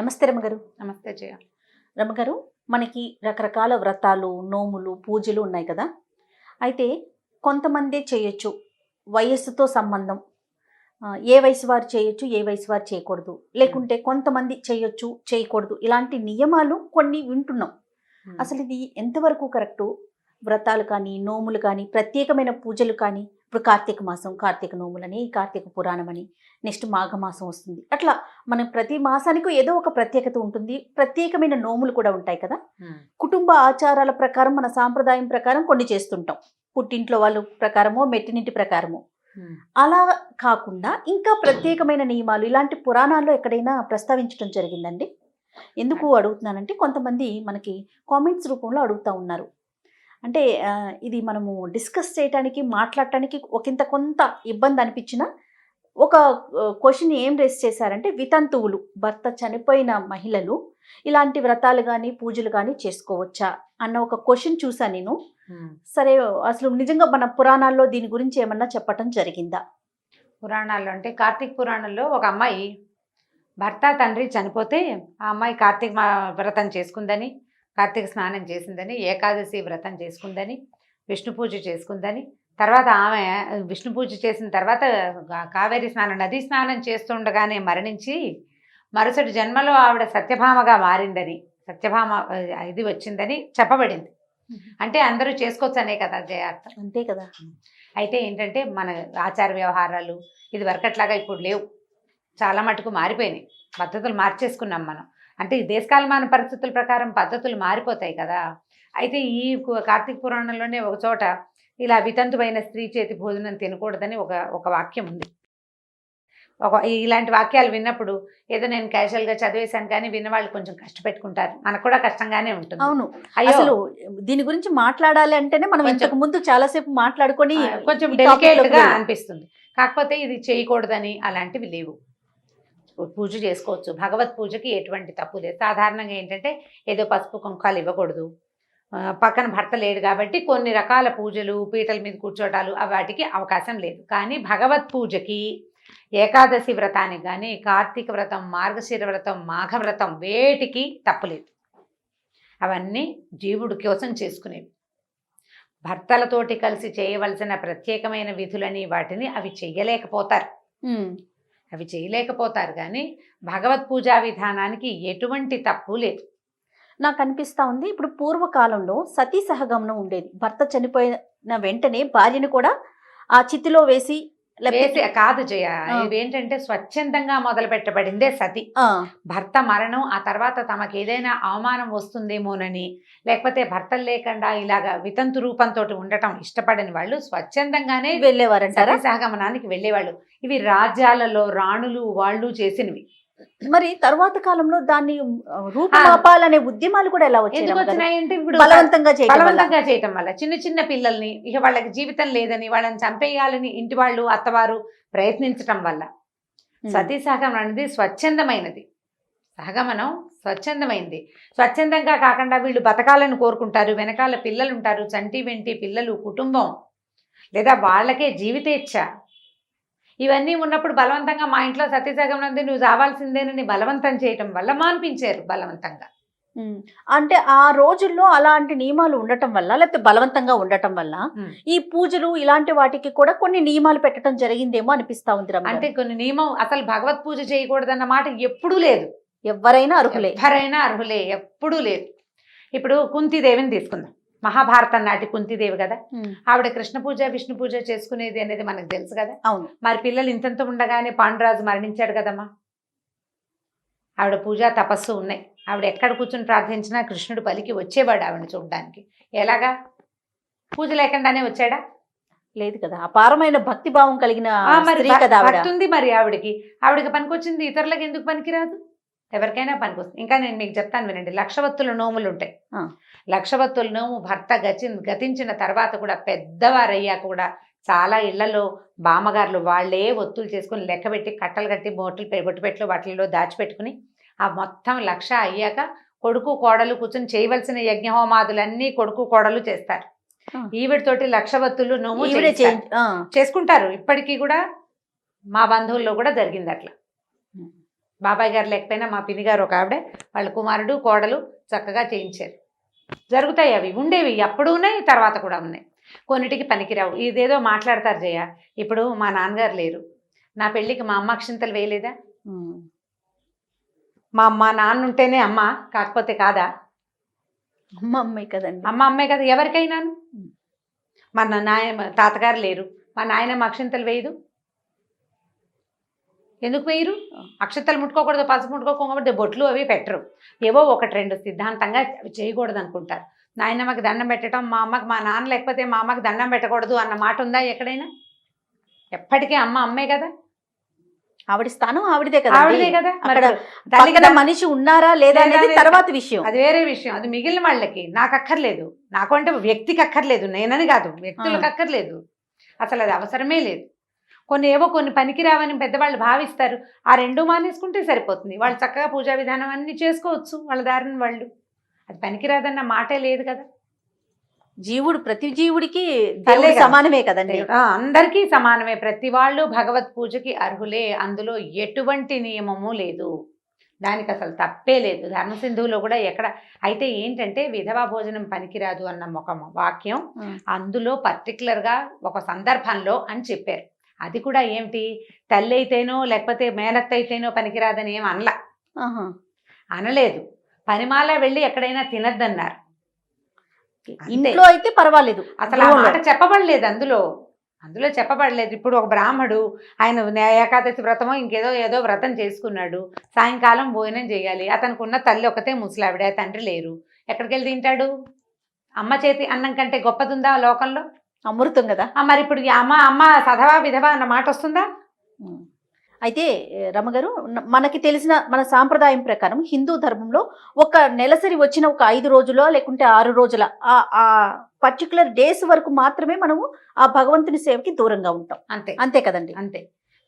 నమస్తే రమగారు. నమస్తే జయ. రమగారు, మనకి రకరకాల వ్రతాలు, నోములు, పూజలు ఉన్నాయి కదా. అయితే కొంతమంది చేయొచ్చు, వయస్సుతో సంబంధం. ఏ వయసు వారు చేయొచ్చు, ఏ వయసు వారు చేయకూడదు. లేకుంటే కొంతమంది చేయొచ్చు, చేయకూడదు. ఇలాంటి నియమాలు కొన్ని వింటున్నాం. అసలు ఇది ఎంతవరకు కరెక్టు? వ్రతాలు కానీ, నోములు కానీ, ప్రత్యేకమైన పూజలు కానీ, ఇప్పుడు కార్తీక మాసం, కార్తీక నోములని, కార్తీక పురాణం అని, నెక్స్ట్ మాఘమాసం వస్తుంది. అట్లా మనం ప్రతి మాసానికి ఏదో ఒక ప్రత్యేకత ఉంటుంది. ప్రత్యేకమైన నోములు కూడా ఉంటాయి కదా. కుటుంబ ఆచారాల ప్రకారం, మన సాంప్రదాయం ప్రకారం కొన్ని చేస్తుంటాం. పుట్టింట్లో వాళ్ళ ప్రకారమో, మెట్టినింటి ప్రకారమో. అలా కాకుండా ఇంకా ప్రత్యేకమైన నియమాలు ఇలాంటి పురాణాల్లో ఎక్కడైనా ప్రస్తావించడం జరిగిందండి? ఎందుకు అడుగుతున్నానంటే, కొంతమంది మనకి కామెంట్స్ రూపంలో అడుగుతూ ఉన్నారు. అంటే ఇది మనము డిస్కస్ చేయడానికి, మాట్లాడటానికి కొంత ఇబ్బంది అనిపించిన ఒక క్వశ్చన్ ఏం రేస్ చేశారంటే, వితంతువులు, భర్త చనిపోయిన మహిళలు ఇలాంటి వ్రతాలు కానీ, పూజలు కానీ చేసుకోవచ్చా అన్న ఒక క్వశ్చన్ చూసాను నేను. సరే, అసలు నిజంగా మన పురాణాల్లో దీని గురించి ఏమన్నా చెప్పటం జరిగిందా? పురాణాల్లో అంటే కార్తీక పురాణంలో ఒక అమ్మాయి భర్త తండ్రి చనిపోతే ఆ అమ్మాయి కార్తీక వ్రతం చేసుకుందని, కార్తీక స్నానం చేసిందని, ఏకాదశి వ్రతం చేసుకుందని, విష్ణు పూజ చేసుకుందని, తర్వాత ఆమె విష్ణు పూజ చేసిన తర్వాత కావేరి స్నానం, నదీ స్నానం చేస్తుండగానే మరణించి మరుసటి జన్మలో ఆవిడ సత్యభామగా మారిందని, సత్యభామ ఇది వచ్చిందని చెప్పబడింది. అంటే అందరూ చేసుకోవచ్చు అనే కదా జయార్థ. అంతే కదా. అయితే ఏంటంటే మన ఆచార వ్యవహారాలు ఇది వరకట్లాగా ఇప్పుడు లేవు, చాలా మటుకు మారిపోయినాయి. పద్ధతులు మార్చేసుకున్నాం మనం. అంటే ఈ దేశకాలమాన పరిస్థితుల ప్రకారం పద్ధతులు మారిపోతాయి కదా. అయితే ఈ కార్తీక పురాణంలోనే ఒక చోట ఇలా వితంతువైన స్త్రీ చేతి భోజనం తినకూడదని ఒక వాక్యం ఉంది. ఇలాంటి వాక్యాలు విన్నప్పుడు ఏదో నేను క్యాజువల్గా చదివేశాను, కానీ విన్నవాళ్ళు కొంచెం కష్టపెట్టుకుంటారు. మనకు కూడా కష్టంగానే ఉంటుంది. అవును, అసలు దీని గురించి మాట్లాడాలి అంటేనే మనం ఇంతకు ముందు చాలాసేపు మాట్లాడుకొని కొంచెం డెలికేట్గా అనిపిస్తుంది. కాకపోతే ఇది చేయకూడదని అలాంటివి లేవు. పూజ చేసుకోవచ్చు. భగవత్ పూజకి ఎటువంటి తప్పు లేదు. సాధారణంగా ఏంటంటే ఏదో పసుపు కుంకాలు ఇవ్వకూడదు, పక్కన భర్త లేడు కాబట్టి కొన్ని రకాల పూజలు, పీటల మీద కూర్చోటాలు వాటికి అవకాశం లేదు. కానీ భగవత్ పూజకి, ఏకాదశి వ్రతానికి కానీ, కార్తీక వ్రతం, మార్గశిర వ్రతం, మాఘ వ్రతం వేటికి తప్పులేదు. అవన్నీ జీవుడి కోసం చేసుకునేవి. భర్తలతోటి కలిసి చేయవలసిన ప్రత్యేకమైన విధులని వాటిని అవి చేయలేకపోతారు కానీ భగవత్ పూజా విధానానికి ఎటువంటి తప్పు లేదు. నాకు అనిపిస్తూ ఉంది, ఇప్పుడు పూర్వకాలంలో సతీ సహగమనం ఉండేది. భర్త చనిపోయిన వెంటనే భార్యను కూడా ఆ చితిలో వేసి కాదు జయ, ఇవేంటంటే స్వచ్ఛందంగా మొదలు పెట్టబడిందే సతి. భర్త మరణం ఆ తర్వాత తమకు ఏదైనా అవమానం వస్తుందేమోనని, లేకపోతే భర్తలు లేకుండా ఇలాగా వితంతు రూపంతో ఉండటం ఇష్టపడని వాళ్ళు స్వచ్ఛందంగానే వెళ్ళేవారంటారా, సహగమనానికి వెళ్ళేవాళ్ళు. ఇవి రాజ్యాలలో రాణులు వాళ్ళు చేసినవి. మరి తర్వాత కాలంలో దాన్ని రూపమాపాలనే ఉద్యమాలు కూడా ఎలా వచ్చినాయంటే ఇప్పుడు బలవంతంగా చేయటం వల్ల చిన్న చిన్న పిల్లల్ని ఇక వాళ్ళకి జీవితం లేదని వాళ్ళని చంపేయాలని ఇంటి వాళ్ళు, అత్తవారు ప్రయత్నించటం వల్ల సతీ సహగమనం అనేది స్వచ్ఛందమైనది. సహగమనం స్వచ్ఛందమైంది. స్వచ్ఛందంగా కాకుండా వీళ్ళు బతకాలని కోరుకుంటారు, వెనకాల పిల్లలు ఉంటారు, చంటి వెంటి పిల్లలు, కుటుంబం, లేదా వాళ్ళకే జీవితేచ్ఛ, ఇవన్నీ ఉన్నప్పుడు బలవంతంగా మా ఇంట్లో సతీసహగమనం నువ్వు రావాల్సిందేనని బలవంతం చేయటం వల్ల మాన్పించారు బలవంతంగా. అంటే ఆ రోజుల్లో అలాంటి నియమాలు ఉండటం వల్ల, లేకపోతే బలవంతంగా ఉండటం వల్ల ఈ పూజలు ఇలాంటి వాటికి కూడా కొన్ని నియమాలు పెట్టడం జరిగిందేమో అనిపిస్తా ఉంది. అంటే కొన్ని నియమం, అసలు భగవత్ పూజ చేయకూడదన్న మాట ఎప్పుడూ లేదు. ఎవరైనా అర్హులే, ఎప్పుడూ లేదు. ఇప్పుడు కుంతీదేవిని తీసుకుందాం. మహాభారతం నాటి కుంతీదేవి కదా. ఆవిడ కృష్ణ పూజ, విష్ణు పూజ చేసుకునేది అనేది మనకు తెలుసు కదా. అవును. మరి పిల్లలు ఇంతంత ఉండగానే పాండురాజు మరణించాడు కదమ్మా. ఆవిడ పూజ తపస్సు ఉన్నాయి. ఆవిడ ఎక్కడ కూర్చొని ప్రార్థించినా కృష్ణుడు పలికి వచ్చేవాడు ఆవిడని చూడడానికి. ఎలాగా? పూజ లేకుండానే వచ్చాడా? లేదు కదా. అపారమైన భక్తి భావం కలిగిన భక్తి ఉంది మరి ఆవిడకి పనికొచ్చింది, ఇతరులకు ఎందుకు పనికిరాదు? ఎవరికైనా పనికొస్తుంది. ఇంకా నేను మీకు చెప్తాను వినండి. లక్షవత్తుల నోములు ఉంటాయి. లక్షవత్తుల నోము భర్త గతించిన తర్వాత కూడా, పెద్దవారయ్యాక కూడా చాలా ఇళ్లలో బామ్మగారులు వాళ్ళే ఒత్తులు చేసుకుని లెక్కబెట్టి కట్టలు కట్టి బొట్టుపెట్లు వాటిల్లో దాచిపెట్టుకుని ఆ మొత్తం లక్ష అయ్యాక కొడుకు కోడలు కూర్చొని చేయవలసిన యజ్ఞహోమాదులన్నీ కొడుకు కోడలు చేస్తారు. ఈవిడతోటి లక్షవత్తులు నోము చేసుకుంటారు. ఇప్పటికీ కూడా మా బంధువుల్లో కూడా జరిగింది అట్లా. బాబాయ్ గారు లేకపోయినా మా పిన్ని గారు ఒక ఆవిడ, వాళ్ళ కుమారుడు కోడలు చక్కగా చేయించారు. జరుగుతాయి, అవి ఉండేవి, అప్పుడు ఉన్నాయి, తర్వాత కూడా ఉన్నాయి. కొన్నిటికి పనికిరావు. ఇదేదో మాట్లాడతారు జయ, ఇప్పుడు మా నాన్నగారు లేరు, నా పెళ్ళికి మా అమ్మ అక్షింతలు వేయలేదా? మా నాన్న ఉంటేనే అమ్మ, కాకపోతే కాదా? అమ్మ అమ్మే కదండి. అమ్మ అమ్మే కదా ఎవరికైనాను. మన తాతగారు లేరు, మా నాయనమ్మ అక్షింతలు వేయదు. ఎందుకు వేయరు? అక్షంతలు ముట్టుకోకూడదు, పసుపు ముట్టుకోకూడదు, బొట్లు అవి పెట్టరు. ఏవో ఒకటి రెండు సిద్ధాంతంగా అవి చేయకూడదు అనుకుంటారు. నాయనమ్మకి దండం పెట్టడం, మా అమ్మకి, మా నాన్న లేకపోతే మా అమ్మకి దండం పెట్టకూడదు అన్న మాట ఉందా ఎక్కడైనా? ఎప్పటికీ అమ్మ అమ్మే కదా, ఆవిడ స్థానం ఆవిడదే కదా. ఆవిడదే కదా. అక్కడ తల్లిగా మనిషి ఉన్నారా లేదా అనేది తర్వాత విషయం, అది వేరే విషయం. అది మిగిలిన వాళ్ళకి, నాకు అక్కర్లేదు. నాకు అంటే వ్యక్తికి అక్కర్లేదు, నేనని కాదు, వ్యక్తులకు అక్కర్లేదు, అసలు అది అవసరమే లేదు. కొన్ని పనికిరావని పెద్దవాళ్ళు భావిస్తారు. ఆ రెండు మానేసుకుంటే సరిపోతుంది. వాళ్ళు చక్కగా పూజా విధానం అన్ని చేసుకోవచ్చు వాళ్ళ దారిని వాళ్ళు. అది పనికిరాదన్న మాటే లేదు కదా. జీవుడు ప్రతి జీవుడికి సమానమే కదండి. అందరికీ సమానమే. ప్రతి వాళ్ళు భగవత్ పూజకి అర్హులే, అందులో ఎటువంటి నియమము లేదు, దానికి అసలు తప్పే లేదు. ధర్మసింధువులో కూడా ఎక్కడ అయితే ఏంటంటే విధవా భోజనం పనికిరాదు అన్న ఒక వాక్యం అందులో పర్టికులర్గా ఒక సందర్భంలో అని చెప్పారు. అది కూడా ఏమిటి, తల్లి అయితేనో లేకపోతే మేనత్త అయితేనో పనికిరాదని ఏం అనలేదు. పనిమాల వెళ్ళి ఎక్కడైనా తినద్దన్నారు. ఇంట్లో అయితే పర్వాలేదు, అసలు ఆ మాట చెప్పబడలేదు అందులో చెప్పబడలేదు. ఇప్పుడు ఒక బ్రాహ్మడు, ఆయన ఏకాదశి వ్రతమో ఏదో వ్రతం చేసుకున్నాడు, సాయంకాలం భోజనం చేయాలి. అతనికి ఉన్న తల్లి ఒకతే ముసలావిడ, తండ్రి లేరు, ఎక్కడికి వెళ్ళి తింటాడు? అమ్మ చేతి అన్నం కంటే గొప్పదుందా లోకంలో? అమృతం కదా. మరి ఇప్పుడు అమ్మ సధవా విధవా అన్న మాట వస్తుందా? అయితే రమగారు, మనకి తెలిసిన మన సాంప్రదాయం ప్రకారం హిందూ ధర్మంలో ఒక నెలసరి వచ్చిన ఒక 5 రోజుల లేకుంటే 6 రోజుల ఆ పర్టికులర్ డేస్ వరకు మాత్రమే మనము ఆ భగవంతుని సేవకి దూరంగా ఉంటాం. అంతే కదండి. అంతే.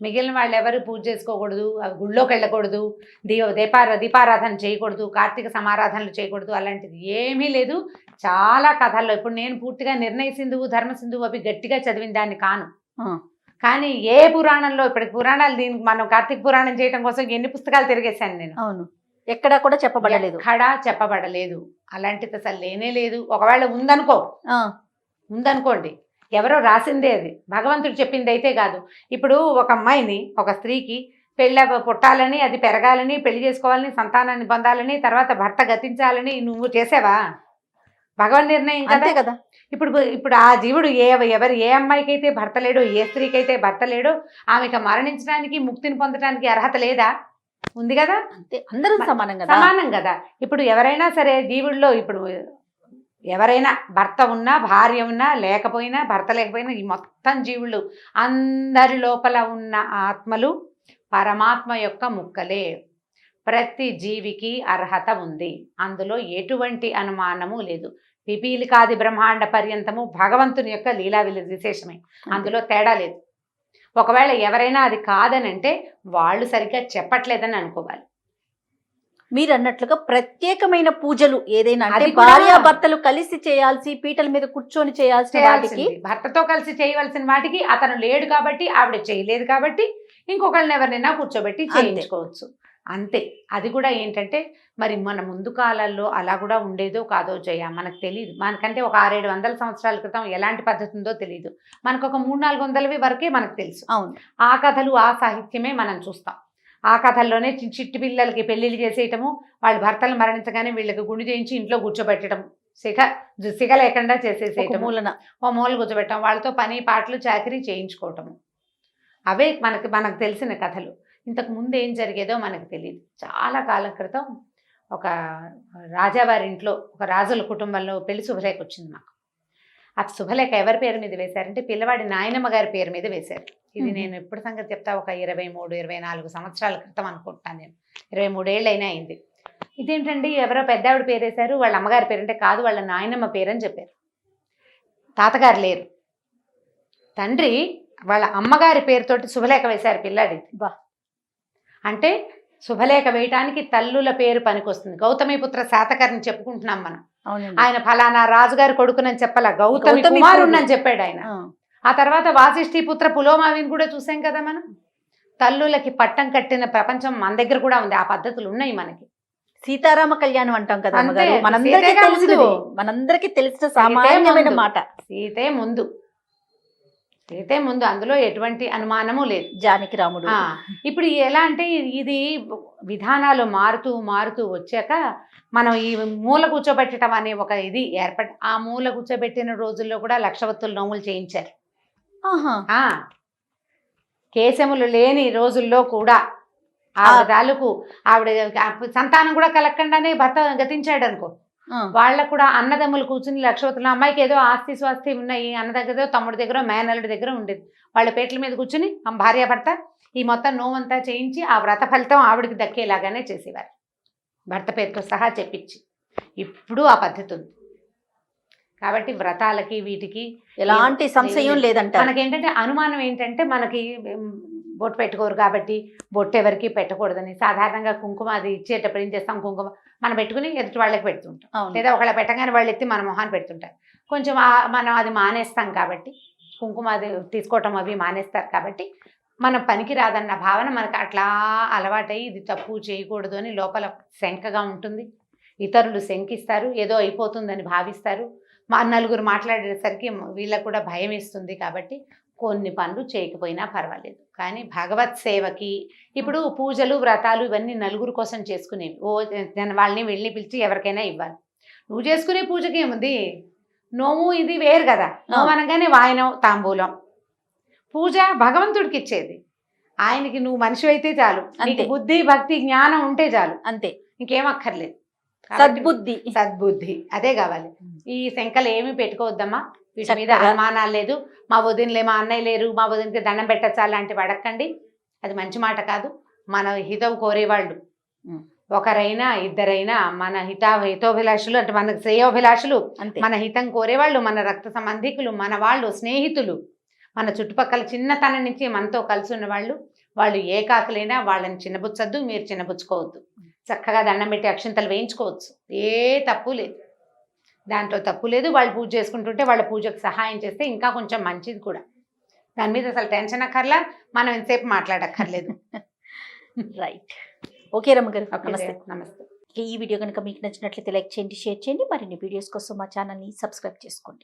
మిగిలిన వాళ్ళు ఎవరు పూజ చేసుకోకూడదు, గుళ్ళోకి వెళ్ళకూడదు, దీపారాధన చేయకూడదు, కార్తీక సమారాధనలు చేయకూడదు, అలాంటిది ఏమీ లేదు. చాలా కథల్లో ఇప్పుడు నేను పూర్తిగా నిర్ణయ సింధువు, ధర్మ సింధువు అవి గట్టిగా చదివిన దాన్ని కాను. కానీ ఏ పురాణంలో, ఇప్పటికి పురాణాలు, దీనికి మనం కార్తీక పురాణం చేయడం కోసం ఎన్ని పుస్తకాలు తిరిగేశాను నేను. అవును, ఎక్కడా కూడా చెప్పబడలేదు. ఎక్కడా చెప్పబడలేదు. అలాంటిది అసలు లేనే లేదు. ఒకవేళ ఉందనుకోండి, ఎవరో రాసిందే, అది భగవంతుడు చెప్పింది అయితే కాదు. ఇప్పుడు ఒక అమ్మాయిని, ఒక స్త్రీకి పుట్టాలని, అది పెరగాలని, పెళ్లి చేసుకోవాలని, సంతానాన్ని పొందాలని, తర్వాత భర్త గతించాలని నువ్వు చేసావా? భగవన్ నిర్ణయం కదా. ఇప్పుడు ఆ జీవుడు ఏ అమ్మాయికి అయితే భర్త లేడో, ఏ స్త్రీకి అయితే భర్త లేడో, ఆమెకు మరణించడానికి, ముక్తిని పొందడానికి అర్హత లేదా? ఉంది కదా. అంతే, అందరూ సమానం కదా. ఇప్పుడు ఎవరైనా సరే జీవుల్లో, ఇప్పుడు ఎవరైనా భర్త ఉన్నా, భార్య ఉన్నా, లేకపోయినా, భర్త లేకపోయినా, ఈ మొత్తం జీవులు అందరి లోపల ఉన్న ఆత్మలు పరమాత్మ యొక్క ముక్కలే. ప్రతి జీవికి అర్హత ఉంది, అందులో ఎటువంటి అనుమానము లేదు. పిపీలికాది బ్రహ్మాండ పర్యంతము భగవంతుని యొక్క లీలా విశేషమే, అందులో తేడా లేదు. ఒకవేళ ఎవరైనా అది కాదనంటే వాళ్ళు సరిగ్గా చెప్పట్లేదని అనుకోవాలి. మీరు అన్నట్లుగా ప్రత్యేకమైన పూజలు ఏదైనా అంటే భార్యాభర్తలు కలిసి చేయాల్సి, పీటల మీద కూర్చొని చేయాల్సిన వాటికి, భర్తతో కలిసి చేయవలసిన వాటికి అతను లేడు కాబట్టి, ఆవిడ చేయలేదు కాబట్టి, ఇంకొకళ్ళని ఎవరినైనా కూర్చోబెట్టి చేయించుకోవచ్చు, అంతే. అది కూడా ఏంటంటే మరి మన ముందు కాలాల్లో అలా కూడా ఉండేదో కాదో జయ, మనకు తెలియదు. మనకంటే ఒక 600-700 సంవత్సరాల క్రితం ఎలాంటి పద్ధతి ఉందో తెలియదు. మనకు ఒక 300-400 వరకే మనకు తెలుసు. అవును, ఆ కథలు, ఆ సాహిత్యమే మనం చూస్తాం. ఆ కథల్లోనే చిట్టి పిల్లలకి పెళ్లిళ్ళు చేసేయటము, వాళ్ళ భర్తలు మరణించగానే వీళ్ళకి గుండు చేయించి ఇంట్లో కూర్చోబెట్టడం, సిగ లేకుండా చేసేసేయటం, ఓ మూల కూర్చోబెట్టడం, వాళ్ళతో పని పాటలు చాకరీ చేయించుకోవటము, అవే మనకు తెలిసిన కథలు. ఇంతకు ముందు ఏం జరిగేదో మనకు తెలియదు. చాలా కాలం క్రితం ఒక రాజావారి ఇంట్లో, ఒక రాజుల కుటుంబంలో పెళ్లి శుభలేఖ వచ్చింది మాకు. ఆ శుభలేఖ ఎవరి పేరు మీద వేశారంటే పిల్లవాడి నాయనమ్మ గారి పేరు మీద వేశారు. ఇది నేను ఎప్పుడు సంగతి చెప్తా, ఒక 23-24 సంవత్సరాల క్రితం అనుకుంటున్నాను నేను. 23 ఏళ్ళైనా అయింది. ఇదేంటండి ఎవరో పెద్దావిడ పేరు వేశారు, వాళ్ళ అమ్మగారి పేరు అంటే కాదు, వాళ్ళ నాయనమ్మ పేరు అని చెప్పారు. తాతగారు లేరు, తండ్రి వాళ్ళ అమ్మగారి పేరుతోటి శుభలేఖ వేశారు పిల్లాడి. అంటే శుభలేఖ వేయటానికి తల్లుల పేరు పనికొస్తుంది. గౌతమిపుత్ర శాతకర్ని చెప్పుకుంటున్నాం మనం. ఆయన ఫలానా రాజుగారి కొడుకునని చెప్పాల, గౌతమి కుమారుణ్ణని చెప్పాడు ఆయన. ఆ తర్వాత వాసిష్ఠి పుత్ర పులోమావిని కూడా చూసాం కదా మనం. తల్లులకి పట్టం కట్టిన ప్రపంచం మన దగ్గర కూడా ఉంది. ఆ పద్ధతులు ఉన్నాయి మనకి. సీతారామ కళ్యాణం అంటాం కదా అంతే, అమ్మగారు, మనందరికీ సీతేగా తెలిసినది, ముందు. మనందరికీ తెలిసిన సీతే సామాన్యమైన ముందు. మాట. సీతే ముందు, సీతే ముందు, అందులో ఎటువంటి అనుమానము లేదు. జానకి రాముడు. ఇప్పుడు ఎలా అంటే ఇది విధానాలు మారుతూ మారుతూ వచ్చాక మనం ఈ మూల కూర్చోబెట్టడం అనే ఒక ఇది ఏర్పడి, ఆ మూల కూర్చోబెట్టిన రోజుల్లో కూడా లక్షవత్తులు నోములు చేయించారు. కేశములు లేని రోజుల్లో కూడా ఆవిడ తాలూకు ఆవిడ సంతానం కూడా కలగకుండానే భర్త గతించాడు అనుకో, వాళ్ళకు కూడా అన్నదమ్ములు కూర్చుని లక్షవతులు, అమ్మాయికి ఏదో ఆస్తి స్వాస్తి ఉన్నాయి, అన్న దగ్గర తమ్ముడి దగ్గర మేనల్లుడి దగ్గర ఉండేది, వాళ్ళ పేట్ల మీద కూర్చుని భార్య భర్త ఈ మొత్తం నోమంతా చేయించి ఆ వ్రత ఫలితం ఆవిడకి దక్కేలాగానే చేసేవారు, భర్త పేరుతో సహా చెప్పించి. ఇప్పుడు ఆ పద్ధతి ఉంది కాబట్టి వ్రతాలకి వీటికి ఎలాంటి సంశయం లేదంట. మనకేంటంటే అనుమానం ఏంటంటే, మనకి బొట్టు పెట్టుకోరు కాబట్టి బొట్టు ఎవరికి పెట్టకూడదని, సాధారణంగా కుంకుమ అది ఇచ్చేటప్పుడు ఏం చేస్తాం, కుంకుమ మనం పెట్టుకుని ఎదుటి వాళ్ళకి పెడుతుంటాం, లేదా ఒకళ్ళ పెట్టగానే వాళ్ళు ఎత్తి మన మొహాన్ని పెడుతుంటారు. కొంచెం మనం అది మానేస్తాం కాబట్టి, కుంకుమ అది తీసుకోవటం అవి మానేస్తారు కాబట్టి మన పనికి రాదన్న భావన మనకు అట్లా అలవాటై ఇది తప్పు చేయకూడదు అని లోపల శంకగా ఉంటుంది. ఇతరులు శంకిస్తారు, ఏదో అయిపోతుందని భావిస్తారు, నలుగురు మాట్లాడేసరికి వీళ్ళకు కూడా భయం వేస్తుంది. కాబట్టి కొన్ని పనులు చేయకపోయినా పర్వాలేదు, కానీ భగవత్ సేవకి ఇప్పుడు పూజలు వ్రతాలు ఇవన్నీ నలుగురు కోసం చేసుకునేవి. వాళ్ళని వెళ్ళి పిలిచి ఎవరికైనా ఇవ్వాలి. నువ్వు చేసుకునే పూజకి ఏముంది, నోము ఇది వేరు కదా. నోము అనగానే వాయనం తాంబూలం, పూజ భగవంతుడికి ఇచ్చేది, ఆయనకి నువ్వు మనిషి అయితే చాలు, నీకు బుద్ధి భక్తి జ్ఞానం ఉంటే చాలు, అంతే, ఇంకేం అక్కర్లేదు. సద్బుద్ధి అదే కావాలి. ఈ శంకలు ఏమి పెట్టుకోవద్దమ్మా, వీటి మీద అనుమానాలు లేదు. మా వదినలే, మా అన్నయ్య లేరు, మా వదినకి దండం పెట్టచ్చా లాంటివి అడగండి, అది మంచి మాట కాదు. మన హితం కోరేవాళ్ళు ఒకరైనా ఇద్దరైనా మన హితోభిలాషులు అంటే మనకు శ్రేయోభిలాషులు, మన హితం కోరేవాళ్ళు, మన రక్త సంబంధికులు, మన వాళ్ళు, స్నేహితులు, మన చుట్టుపక్కల చిన్నతనం నుంచి మనతో కలిసి ఉన్న వాళ్ళు ఏ కాకలైనా వాళ్ళని చిన్నబుచ్చద్దు, మీరు చిన్నబుచ్చుకోవద్దు. చక్కగా దండం పెట్టి అక్షింతలు వేయించుకోవచ్చు, ఏ తప్పు లేదు, దాంట్లో తప్పు లేదు. వాళ్ళు పూజ చేసుకుంటుంటే వాళ్ళ పూజకు సహాయం చేస్తే ఇంకా కొంచెం మంచిది కూడా. దాని మీద అసలు టెన్షన్ అక్కర్లా, మనం ఎంతసేపు మాట్లాడక్కర్లేదు. రైట్. ఓకే రమ్మ గారు, నమస్తే. నమస్తే. ఈ వీడియో కనుక మీకు నచ్చినట్లయితే లైక్ చేయండి, షేర్ చేయండి. మరిన్ని వీడియోస్ కోసం మా ఛానల్ని సబ్స్క్రైబ్ చేసుకోండి.